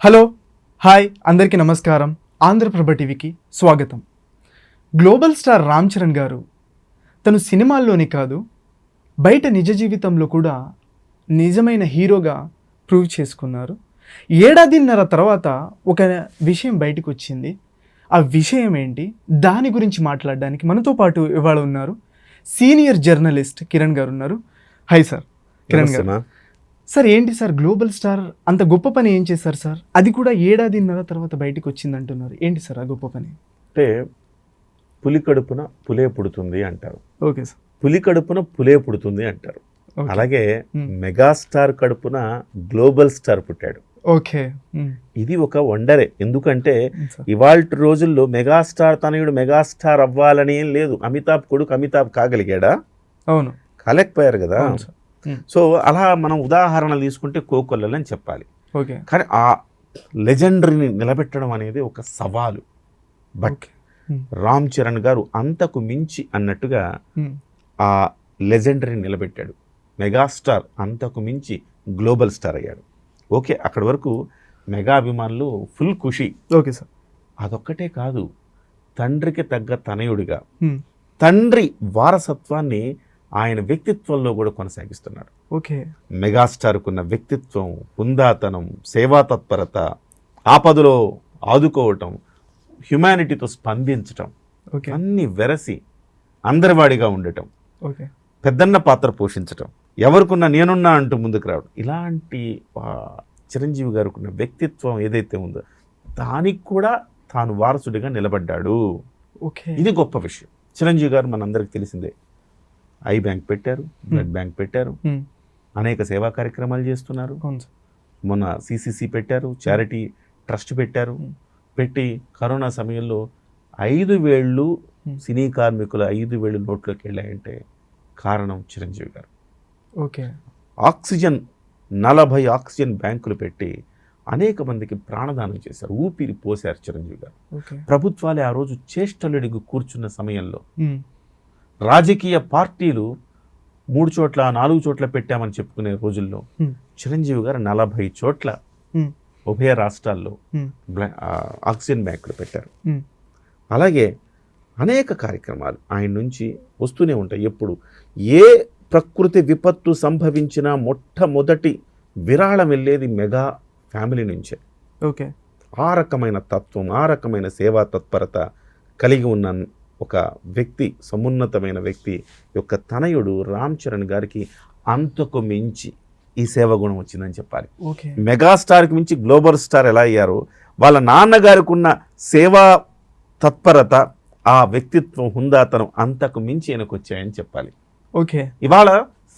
Hello hi అందరికీ నమస్కారం. ఆంధ్రప్రభ టీవీకి స్వాగతం. గ్లోబల్ స్టార్ రామ్ చరణ్ గారు తను సినిమాల్లోనే కాదు బయట నిజ జీవితంలో కూడా నిజమైన హీరోగా ప్రూవ్ చేసుకున్నారు. ఏడాదిన్నర తర్వాత ఒక విషయం బయటకు వచ్చింది. ఆ విషయం ఏంటి, దాని గురించి మాట్లాడడానికి మనతో పాటు ఇవాళ ఉన్నారు సీనియర్ జర్నలిస్ట్ కిరణ్ గారు ఉన్నారు. Hi sir. కిరణ్ గారు సార్, ఏంటి సార్ గ్లోబల్ స్టార్ అంత గొప్ప పని ఏం చేశారు సార్? అది కూడా ఏడాదిన్నర తర్వాత బయటకు వచ్చింది అంటున్నారు. ఏంటి సార్ ఆ గొప్ప పని? అంటే పులి కడుపున పులే పుడుతుంది అంటారు. Okay sir. పులి కడుపున పులే పుడుతుంది అంటారు. అలాగే మెగాస్టార్ కడుపున గ్లోబల్ స్టార్ పుట్టాడు. ఓకే, ఇది ఒక వండరే. ఎందుకంటే ఇవాళ రోజుల్లో మెగాస్టార్ తనయుడు మెగాస్టార్ అవ్వాలని ఏం లేదు. అమితాబ్ కొడుకు అమితాబ్ కాగలిగాడా? అవును, కాలేకపోయారు కదా. సో అలా మనం ఉదాహరణలు తీసుకుంటే కోకొల్లని చెప్పాలి. ఓకే, కానీ ఆ లెజెండరీని నిలబెట్టడం అనేది ఒక సవాలు. బట్ రామ్ చరణ్ గారు అంతకు మించి అన్నట్టుగా ఆ లెజెండరీని నిలబెట్టాడు. మెగాస్టార్ అంతకు మించి గ్లోబల్ స్టార్ అయ్యాడు. ఓకే, అక్కడి వరకు మెగా అభిమానులు ఫుల్ ఖుషి. Okay sir. అదొక్కటే కాదు, తండ్రికి తగ్గ తనయుడిగా తండ్రి వారసత్వాన్ని ఆయన వ్యక్తిత్వంలో కూడా కొనసాగిస్తున్నాడు. ఓకే, మెగాస్టార్కున్న వ్యక్తిత్వం, హుందాతనం, సేవా తత్పరత, ఆపదలో ఆదుకోవటం, హ్యుమానిటీతో స్పందించటం, అన్ని వెరసి అందరివాడిగా ఉండటం, పెద్దన్న పాత్ర పోషించటం, ఎవరికున్నా నేనున్నా అంటూ ముందుకు రావడం, ఇలాంటి చిరంజీవి గారికి ఉన్న వ్యక్తిత్వం ఏదైతే ఉందో దానికి కూడా తాను వారసుడిగా నిలబడ్డాడు. ఇది గొప్ప విషయం. చిరంజీవి గారు మనందరికి తెలిసిందే. ఐ బ్యాంక్ పెట్టారు, బ్లడ్ బ్యాంక్ పెట్టారు, అనేక సేవా కార్యక్రమాలు చేస్తున్నారు. మొన్న సిసిసి పెట్టారు, చారిటీ ట్రస్ట్ పెట్టారు. పెట్టి కరోనా సమయంలో 5,000 సినీ కార్మికుల 5,000 నోట్లోకి వెళ్ళాయంటే కారణం చిరంజీవి గారు. ఓకే, ఆక్సిజన్ 40 ఆక్సిజన్ బ్యాంకులు పెట్టి అనేక మందికి ప్రాణదానం చేశారు, ఊపిరి పోశారు చిరంజీవి గారు. ప్రభుత్వాలే ఆ రోజు చేష్టలుడికి కూర్చున్న సమయంలో రాజకీయ పార్టీలు 3 చోట్ల 4 చోట్ల పెట్టామని చెప్పుకునే రోజుల్లో చిరంజీవి గారు 40 చోట్ల ఉభయ రాష్ట్రాల్లో ఆక్సిజన్ బ్యాంకులు పెట్టారు. అలాగే అనేక కార్యక్రమాలు ఆయన నుంచి వస్తూనే ఉంటాయి. ఎప్పుడు ఏ ప్రకృతి విపత్తు సంభవించినా మొట్టమొదటి విరాళం వెళ్ళేది మెగా ఫ్యామిలీ నుంచే. ఓకే, ఆ రకమైన తత్వం, ఆ రకమైన సేవా తత్పరత కలిగి ఉన్న ఒక వ్యక్తి, సమున్నతమైన వ్యక్తి యొక్క తనయుడు రామ్ చరణ్ గారికి అంతకు మించి ఈ సేవ గుణం వచ్చిందని చెప్పాలి. మెగాస్టార్కి మించి గ్లోబల్ స్టార్ ఎలా అయ్యారో వాళ్ళ నాన్నగారికి ఉన్న సేవా తత్పరత, ఆ వ్యక్తిత్వం, హుందాతనం అంతకు మించి ఆయనకు వచ్చాయని చెప్పాలి. ఓకే, ఇవాళ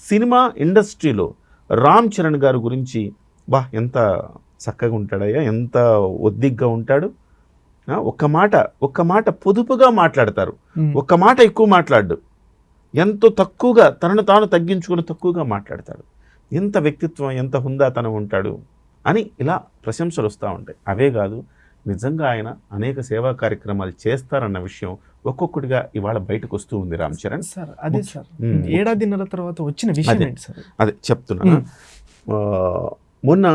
సినిమా ఇండస్ట్రీలో రామ్ చరణ్ గారి గురించి ఎంత చక్కగా ఉంటాడయ్యా, ఎంత ఒద్దిగ్గా ఉంటాడు. ఒక్క మాట పొదుపుగా మాట్లాడతారు, ఒక్క మాట ఎక్కువ మాట్లాడు, ఎంతో తక్కువగా తనను తాను తగ్గించుకుని తక్కువగా మాట్లాడతాడు. ఎంత వ్యక్తిత్వం, ఎంత హుందాతనం ఉంటాడు అని ఇలా ప్రశంసలు వస్తూ ఉంటాయి. అవే కాదు, నిజంగా ఆయన అనేక సేవా కార్యక్రమాలు చేస్తారన్న విషయం ఒక్కొక్కటిగా ఇవాళ బయటకు వస్తూ ఉంది రామ్ చరణ్. సార్ అదే సార్, ఏడాదిన్నర తర్వాత వచ్చిన విషయం ఏంటి సార్? అదే చెప్తున్నా. మొన్న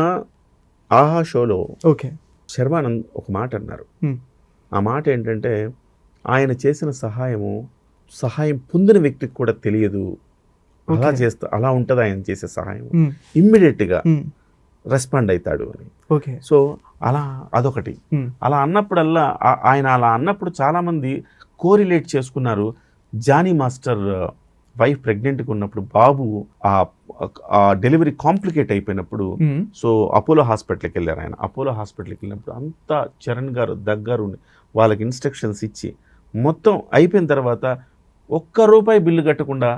ఆహా షోలో శర్వానంద్ ఒక మాట అన్నారు. ఆ మాట ఏంటంటే, ఆయన చేసిన సహాయం పొందిన వ్యక్తికి కూడా తెలియదు. అలా ఉంటుంది ఆయన చేసే సహాయం, ఇమ్మీడియట్గా రెస్పాండ్ అవుతాడు అని. సో అదొకటి. అలా అన్నప్పుడల్లా ఆయన అలా అన్నప్పుడు చాలామంది కోరిలేట్ చేసుకున్నారు. జానీ మాస్టర్ వైఫ్ ప్రెగ్నెంట్గా ఉన్నప్పుడు, బాబు ఆ డెలివరీ కాంప్లికేట్ అయిపోయినప్పుడు, సో అపోలో హాస్పిటల్కి వెళ్ళారు. ఆయన అపోలో హాస్పిటల్కి వెళ్ళినప్పుడు అంతా చరణ్ గారు దగ్గర వాళ్ళకి ఇన్స్ట్రక్షన్స్ ఇచ్చి మొత్తం అయిపోయిన తర్వాత ₹1 బిల్లు కట్టకుండా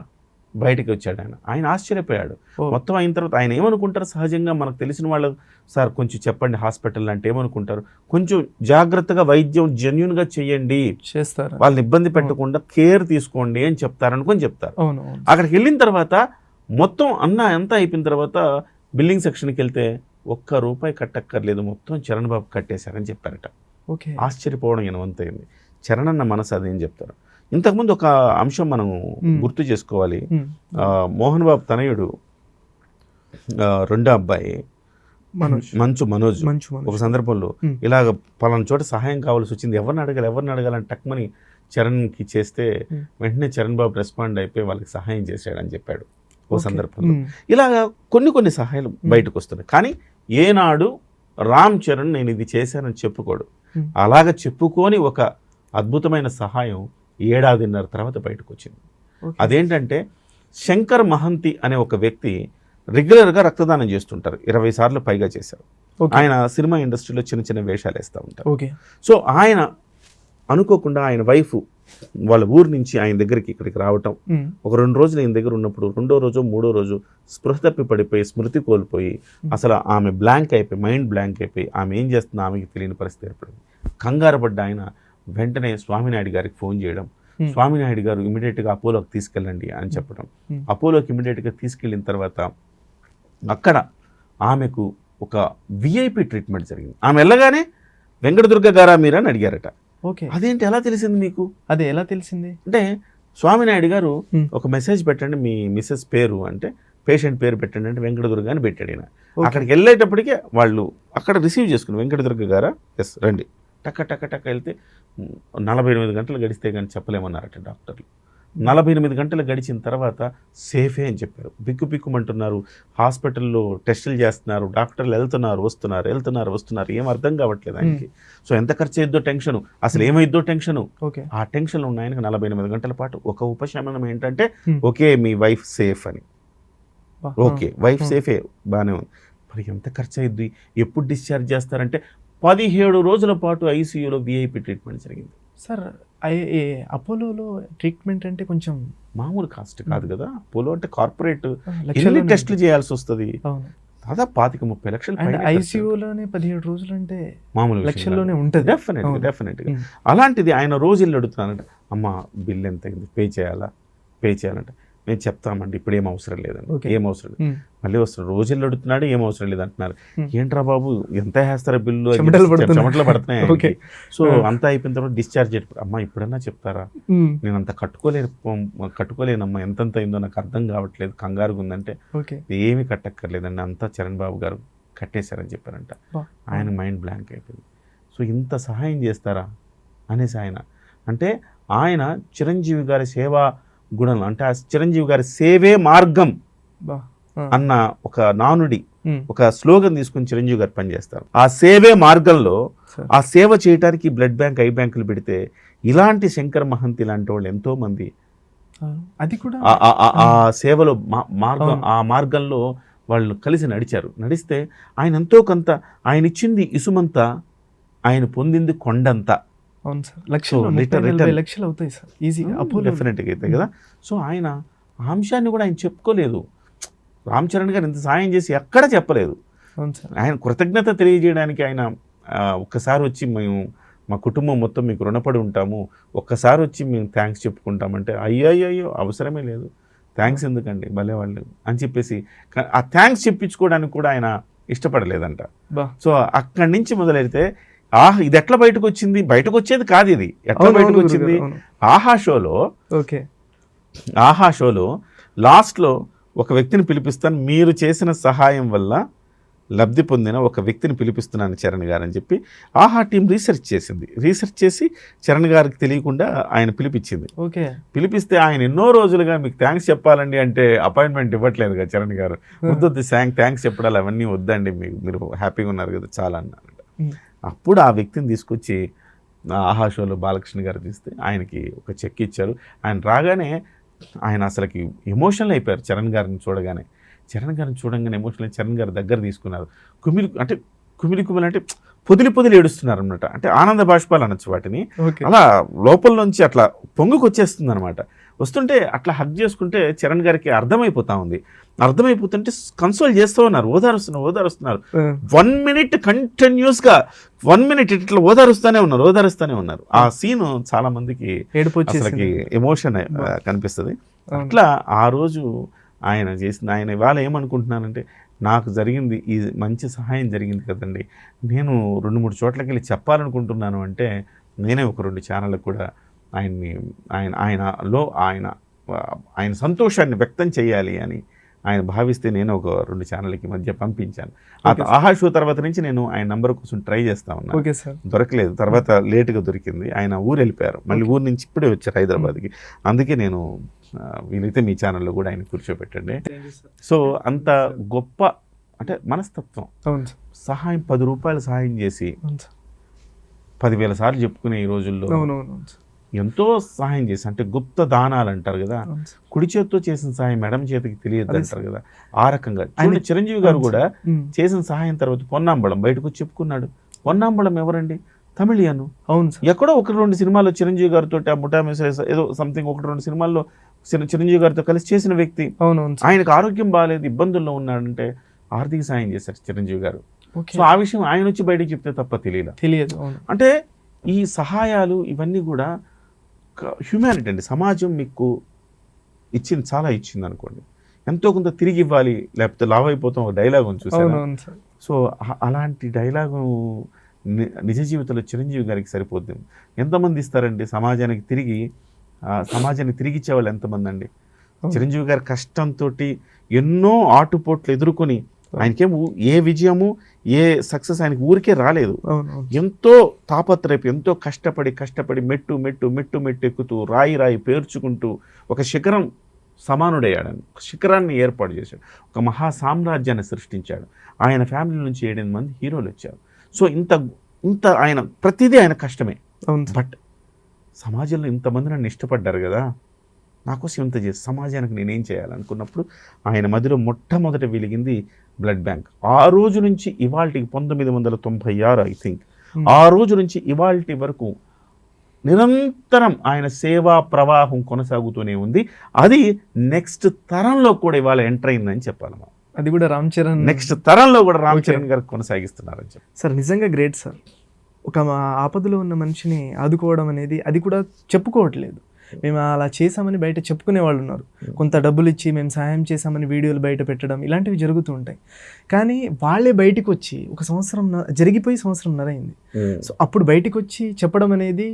బయటికి వచ్చాడు. ఆయన ఆశ్చర్యపోయాడు. మొత్తం అయిన తర్వాత ఆయన ఏమనుకుంటారు, సహజంగా మనకు తెలిసిన వాళ్ళు, సార్ కొంచెం చెప్పండి హాస్పిటల్ అంటే ఏమనుకుంటారు, కొంచెం జాగ్రత్తగా వైద్యం జెన్యూన్గా చేయండి, చేస్తారు, వాళ్ళని ఇబ్బంది పెట్టకుండా కేర్ తీసుకోండి అని చెప్తారనుకొని చెప్తారు. అక్కడికి వెళ్ళిన తర్వాత మొత్తం అంతా అయిపోయిన తర్వాత బిల్లింగ్ సెక్షన్కి వెళ్తే ₹1 కట్టక్కర్లేదు, మొత్తం చరణ్ బాబు కట్టేశారని చెప్పారట. ఆశ్చర్యపోవడం ఎనవంతైంది. చరణ్ అన్న మనసు అదేం చెప్తారు. ఇంతకుముందు ఒక అంశం మనం గుర్తు చేసుకోవాలి. మోహన్ బాబు తనయుడు రెండో అబ్బాయి మంచు మనోజ్ ఒక సందర్భంలో ఇలాగ పలానా చోట సహాయం కావాల్సి వచ్చింది, ఎవరిని అడగాలని టక్మని చరణ్కి చేస్తే వెంటనే చరణ్ బాబు రెస్పాండ్ అయిపోయి వాళ్ళకి సహాయం చేశాడని చెప్పాడు ఓ సందర్భంలో. ఇలాగ కొన్ని సహాయాలు బయటకు వస్తున్నాయి. కానీ ఏనాడు రామ్ చరణ్ నేను ఇది చేశానని చెప్పుకోడు. అలాగ చెప్పుకొని ఒక అద్భుతమైన సహాయం 1.5 ఏడాది తర్వాత బయటకు వచ్చింది. అదేంటంటే శంకర్ మహంతి అనే ఒక వ్యక్తి రెగ్యులర్గా రక్తదానం చేస్తుంటారు, 20 సార్లు పైగా చేశారు. ఆయన సినిమా ఇండస్ట్రీలో చిన్న వేషాలు వేస్తూ ఉంటారు. సో ఆయన అనుకోకుండా ఆయన వైఫ్ వాళ్ళ ఊరు నుంచి ఆయన దగ్గరికి ఇక్కడికి రావటం, ఒక 2 రోజులు ఆయన దగ్గర ఉన్నప్పుడు 2వ రోజు 3వ రోజు స్పృహ తప్పి పడిపోయి స్మృతి కోల్పోయి అసలు ఆమె మైండ్ బ్లాంక్ అయిపోయి ఆమె ఏం చేస్తుందో ఆమెకి తెలియని పరిస్థితి ఏర్పడింది. కంగారు పడ్డ ఆయన వెంటనే స్వామినాయుడు గారికి ఫోన్ చేయడం, స్వామినాయుడు గారు ఇమీడియట్గా అపోలోకి తీసుకెళ్ళండి అని చెప్పడం. అపోలోకి ఇమీడియట్గా తీసుకెళ్ళిన తర్వాత అక్కడ ఆమెకు ఒక విఐపి ట్రీట్మెంట్ జరిగింది. ఆమె వెళ్ళగానే వెంకటదుర్గ గారా మీరు అని అడిగారట. అదేంటి ఎలా తెలిసింది మీకు? అదే ఎలా తెలిసింది అంటే స్వామినాయుడు గారు ఒక మెసేజ్ పెట్టండి మీ మిస్సెస్ పేరు అంటే పేషెంట్ పేరు పెట్టండి అంటే వెంకటదుర్గ అని పెట్టాడు. ఆయన అక్కడికి వెళ్ళేటప్పటికే వాళ్ళు అక్కడ రిసీవ్ చేసుకుని వెంకటదుర్గ గారా ఎస్ రండి టక్క వెళ్తే 48 గంటలు గడిస్తే కానీ చెప్పలేమన్నారట డాక్టర్లు. 48 గంటలు గడిచిన తర్వాత సేఫే అని చెప్పారు. బిక్కుమంటున్నారు, హాస్పిటల్లో టెస్టులు చేస్తున్నారు, డాక్టర్లు వెళ్తున్నారు, ఏం అర్థం కావట్లేదు ఆయనకి. సో ఎంత ఖర్చు అయిద్దో టెన్షను, అసలు ఏమైద్దో టెన్షను. ఆ టెన్షన్లో ఉన్న ఆయనకు 48 గంటల పాటు ఒక ఉపశమనం ఏంటంటే ఓకే మీ వైఫ్ సేఫ్ అని. ఓకే వైఫ్ సేఫే బాగానే ఉంది. మరి ఎంత ఖర్చు అయిద్ది, ఎప్పుడు డిశ్చార్జ్ చేస్తారంటే 17 రోజుల పాటు ఐసీయూలో విఐపి ట్రీట్మెంట్ జరిగింది. సార్ అపోలోలో ట్రీట్మెంట్ అంటే కొంచెం మామూలు కాస్ట్ కాదు కదా. అపోలో అంటే కార్పొరేట్, ఎన్ని టెస్టులు చేయాల్సి వస్తుంది, దాదాపు 25-30 లక్షలు. ఐసీయూలోనే 17 రోజులు అంటే మామూలు లక్షల్లోనే ఉంటుంది. డెఫినెట్గా అలాంటిది ఆయన రోజులు అడుగుతున్నానంట, అమ్మ బిల్ ఎంత అయింది, పే చేయాలంట. నేను చెప్తామండి ఇప్పుడు ఏం అవసరం లేదండి, ఏం అవసరం లేదు. మళ్ళీ వస్తారు రోజులు అడుగుతున్నాడు, ఏం అవసరం లేదు అంటున్నారు. ఏంట్రా బాబు ఎంత వేస్తారా బిల్లు, చెమటలు పడుతున్నాయి. సో అంతా అయిపోయిన తర్వాత డిశ్చార్జ్ అమ్మ ఇప్పుడన్నా చెప్తారా, నేను అంత కట్టుకోలేనమ్మా, ఎంతంత అయిందో నాకు అర్థం కావట్లేదు, కంగారుగా ఉందంటే ఏమీ కట్టక్కర్లేదండి, అంతా చరణ్ బాబు గారు కట్టేశారని చెప్పారంట. ఆయన మైండ్ బ్లాంక్ అయిపోయింది. సో ఇంత సహాయం చేస్తారా అనేసి అంటే ఆయన చిరంజీవి గారి సేవా గుణం అంటే ఆ చిరంజీవి గారి సేవే మార్గం అన్న ఒక నానుడి, ఒక స్లోగన్ తీసుకుని చిరంజీవి గారు పనిచేస్తారు. ఆ సేవే మార్గంలో ఆ సేవ చేయడానికి బ్లడ్ బ్యాంక్, ఐ బ్యాంకులు పెడితే ఇలాంటి శంకర్ మహంతి లాంటి వాళ్ళు ఎంతో మంది అది కూడా ఆ సేవలో ఆ మార్గంలో వాళ్ళు కలిసి నడిస్తే ఆయన ఎంతో కొంత, ఆయన ఇచ్చింది ఇసుమంతా, ఆయన పొందింది కొండంతా. అవును సార్, లక్షలు అవుతాయి సార్ ఈజీగా, డెఫినెట్గా అవుతాయి కదా. సో ఆయన ఆ అంశాన్ని కూడా ఆయన చెప్పుకోలేదు. రామ్ చరణ్ గారు ఇంత సాయం చేసి ఎక్కడ చెప్పలేదు. ఆయన కృతజ్ఞత తెలియజేయడానికి ఆయన ఒక్కసారి వచ్చి మేము మా కుటుంబం మొత్తం మీకు రుణపడి ఉంటాము, ఒక్కసారి వచ్చి మేము థ్యాంక్స్ చెప్పుకుంటామంటే అయ్యో అవసరమే లేదు, థ్యాంక్స్ ఎందుకండి భలే వాళ్ళు అని చెప్పేసి ఆ థ్యాంక్స్ చెప్పించుకోవడానికి కూడా ఆయన ఇష్టపడలేదంట. సో అక్కడి నుంచి మొదలెడితే ఇది ఎట్లా బయటకు వచ్చేది కాదు, ఇది ఎట్లా బయటకు వచ్చింది ఆహా షోలో లాస్ట్లో ఒక వ్యక్తిని పిలిపిస్తాను, మీరు చేసిన సహాయం వల్ల లబ్ధి పొందిన ఒక వ్యక్తిని పిలిపిస్తున్నాను చరణ్ గారు అని చెప్పి ఆహా టీం రీసెర్చ్ చేసి చరణ్ గారికి తెలియకుండా ఆయన పిలిపించింది. పిలిపిస్తే ఆయన ఎన్నో రోజులుగా మీకు థ్యాంక్స్ చెప్పాలండి అంటే అపాయింట్మెంట్ ఇవ్వట్లేదు కదా చరణ్ గారు. వద్దొద్దు థ్యాంక్స్ చెప్పడాలు అవన్నీ వద్దండి, మీరు హ్యాపీగా ఉన్నారు కదా చాలా అన్నారంట. అప్పుడు ఆ వ్యక్తిని తీసుకొచ్చి ఆహా షోలో బాలకృష్ణ గారు తీస్తే ఆయనకి ఒక చెక్ ఇచ్చారు. ఆయన రాగానే ఆయన అసలుకి ఎమోషనల్ అయిపోయారు. చరణ్ గారిని చూడగానే ఎమోషనల్ చరణ్ గారి దగ్గర తీసుకున్నారు. కుమిలి అంటే పొదిలి ఏడుస్తున్నారు అనమాట. అంటే ఆనంద బాష్పాలు అనొచ్చు వాటిని. అలా లోపల నుంచి అట్లా పొంగుకొచ్చేస్తుంది అనమాట. వస్తుంటే అట్లా హగ్ చేసుకుంటే చరణ్ గారికి అర్థమైపోతుంటే కన్సోల్ చేస్తూ ఉన్నారు, ఓదారుస్తున్నారు. 1 మినిట్ కంటిన్యూస్గా 1 మినిట్ ఇట్లా ఓదారుస్తూనే ఉన్నారు. ఆ సీను చాలా మందికి అసలుకి ఎమోషన్ కనిపిస్తుంది. అట్లా ఆ రోజు ఆయన ఇవాళ ఏమనుకుంటున్నానంటే నాకు జరిగింది ఈ మంచి సహాయం జరిగింది కదండి, నేను 2-3 చోట్లకి వెళ్ళి చెప్పాలనుకుంటున్నాను అంటే నేనే ఒక 2 ఛానళ్ళకు కూడా ఆయన సంతోషాన్ని వ్యక్తం చేయాలి అని ఆయన భావిస్తే నేను ఒక 2 ఛానళ్ళకి మధ్య పంపించాను. ఆహా షో తర్వాత నుంచి నేను ఆయన నంబర్ కోసం ట్రై చేస్తా ఉన్నాను. Okay sir. దొరకలేదు. తర్వాత లేటుగా దొరికింది. ఆయన ఊరు వెళ్ళిపోయారు. మళ్ళీ ఊరు నుంచి ఇప్పుడే వచ్చారు హైదరాబాద్కి. అందుకే నేను వీలైతే మీ ఛానల్లో కూడా ఆయన కూర్చోబెట్టండి. సో అంత గొప్ప అంటే మనస్తత్వం. సహాయం 10 రూపాయలు సహాయం చేసి 10,000 సార్లు చెప్పుకునే ఈ రోజుల్లో ఎంతో సహాయం చేసి, అంటే గుప్త దానాలు అంటారు కదా, కుడి చేతితో చేసిన సహాయం ఎడమ చేతికి తెలియదు అంటారు కదా, ఆ రకంగా చూడండి. చిరంజీవి గారు కూడా చేసిన సహాయం తర్వాత పొన్నాంబళం బయటకు చెప్పుకున్నాడు. పొన్నాంబళం ఎవరండి? తమిళియను. అవును. ఎక్కడో 1-2 సినిమాల్లో చిరంజీవి గారితో ఏదో సంథింగ్ 1-2 సినిమాల్లో చిరంజీవి గారితో కలిసి చేసిన వ్యక్తి. అవునవును. ఆయనకు ఆరోగ్యం బాగాలేదు, ఇబ్బందుల్లో ఉన్నాడంటే ఆర్థిక సాయం చేశారు చిరంజీవి గారు. సో ఆ విషయం ఆయన వచ్చి బయటకు చెప్తే తప్ప తెలియదు. అంటే ఈ సహాయాలు ఇవన్నీ కూడా హ్యూమానిటీ అండి. సమాజం మీకు ఇచ్చింది, చాలా ఇచ్చింది అనుకోండి, ఎంతో కొంత తిరిగి ఇవ్వాలి, లేకపోతే లావ్ అయిపోతాం ఒక డైలాగ్ ఉంది చూసాను. సో అలాంటి డైలాగు నిజ జీవితంలో చిరంజీవి గారికి సరిపోద్ది. ఎంతమంది ఇస్తారండి సమాజానికి తిరిగి ఇచ్చే వాళ్ళు ఎంతమంది అండి? చిరంజీవి గారి కష్టంతో ఎన్నో ఆటుపోట్లు ఎదుర్కొని, ఆయనకేమో ఏ విజయము ఏ సక్సెస్ ఆయనకి ఊరికే రాలేదు. ఎంతో తాపత్రయపు, ఎంతో కష్టపడి మెట్టు ఎక్కుతూ రాయి పేర్చుకుంటూ ఒక శిఖరం సమానుడయ్యాడు. ఒక శిఖరాన్ని ఏర్పాటు చేశాడు. ఒక మహా సామ్రాజ్యాన్ని సృష్టించాడు. ఆయన ఫ్యామిలీ నుంచి 8 మంది హీరోలు వచ్చారు. సో ఇంత ఆయన ప్రతిదీ ఆయన కష్టమే. బట్ సమాజంలో ఇంతమంది నన్ను ఇష్టపడ్డారు కదా, నాకోసం ఇంత చేసి సమాజానికి నేనేం చేయాలనుకున్నప్పుడు ఆయన మధ్యలో మొట్టమొదట వెలిగింది బ్లడ్ బ్యాంక్. ఆ రోజు నుంచి ఇవాల్టి 1996 ఐ థింక్, ఆ రోజు నుంచి ఇవాల్టి వరకు నిరంతరం ఆయన సేవా ప్రవాహం కొనసాగుతూనే ఉంది. అది నెక్స్ట్ తరంలో కూడా ఇవాళ ఎంటర్ అయిందని చెప్పాలి. అది కూడా రామ్ చరణ్ నెక్స్ట్ తరంలో కూడా రామ్ చరణ్ గారు కొనసాగిస్తున్నారని చెప్పి. సార్ నిజంగా గ్రేట్ సార్. ఒక ఆపదలో ఉన్న మనిషిని ఆదుకోవడం అనేది, అది కూడా చెప్పుకోవట్లేదు. మేము అలా చేసామని బయట చెప్పుకునే వాళ్ళు ఉన్నారు. కొంత డబ్బులు ఇచ్చి మేము సహాయం చేసామని వీడియోలు బయట పెట్టడం ఇలాంటివి జరుగుతూ ఉంటాయి. కానీ వాళ్ళే బయటకు వచ్చి జరిగిపోయి సంవత్సరంన్నర అయింది. సో అప్పుడు బయటకు వచ్చి చెప్పడం అనేది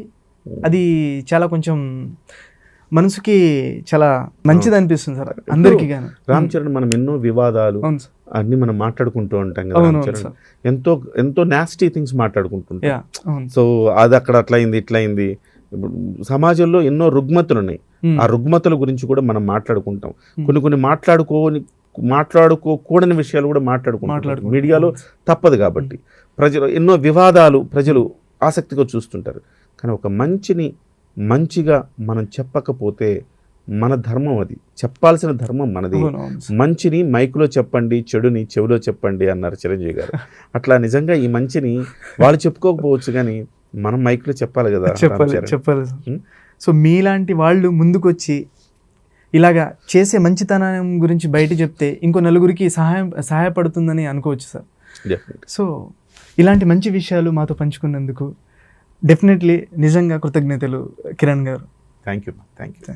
అది చాలా కొంచెం మనసుకి చాలా మంచిది అనిపిస్తుంది సార్ అందరికీ. కానీ రామ్ చరణ్ మనం ఎన్నో వివాదాలు అన్ని మనం మాట్లాడుకుంటూ ఉంటాం కదా, రామ్ చరణ్ ఎంతో నాస్టీ థింగ్స్ మాట్లాడుకుంటుంటాం. సో అది అక్కడ అట్లయింది ఇట్లయింది. సమాజంలో ఎన్నో రుగ్మతులు ఉన్నాయి. ఆ రుగ్మతుల గురించి కూడా మనం మాట్లాడుకుంటాం. కొన్ని మాట్లాడుకోకూడని విషయాలు కూడా మాట్లాడుకుంటాం మీడియాలో, తప్పదు కాబట్టి. ఎన్నో వివాదాలు ప్రజలు ఆసక్తిగా చూస్తుంటారు. కానీ ఒక మంచిగా మనం చెప్పకపోతే మన ధర్మం, అది చెప్పాల్సిన ధర్మం మనది. మంచిని మైకులో చెప్పండి, చెడుని చెవిలో చెప్పండి అన్నారు చిరంజీవి గారు. అట్లా నిజంగా ఈ మంచిని వాళ్ళు చెప్పుకోకపోవచ్చు కానీ మనం మైకులో చెప్పాలి కదా, చెప్పాలి. సో మీలాంటి వాళ్ళు ముందుకొచ్చి ఇలాగా చేసే మంచితనం గురించి బయట చెప్తే ఇంకో నలుగురికి సహాయపడుతుందని అనుకోవచ్చు సార్. సో ఇలాంటి మంచి విషయాలు మాతో పంచుకున్నందుకు డెఫినెట్లీ నిజంగా కృతజ్ఞతలు కిరణ్ గారు. Thank you.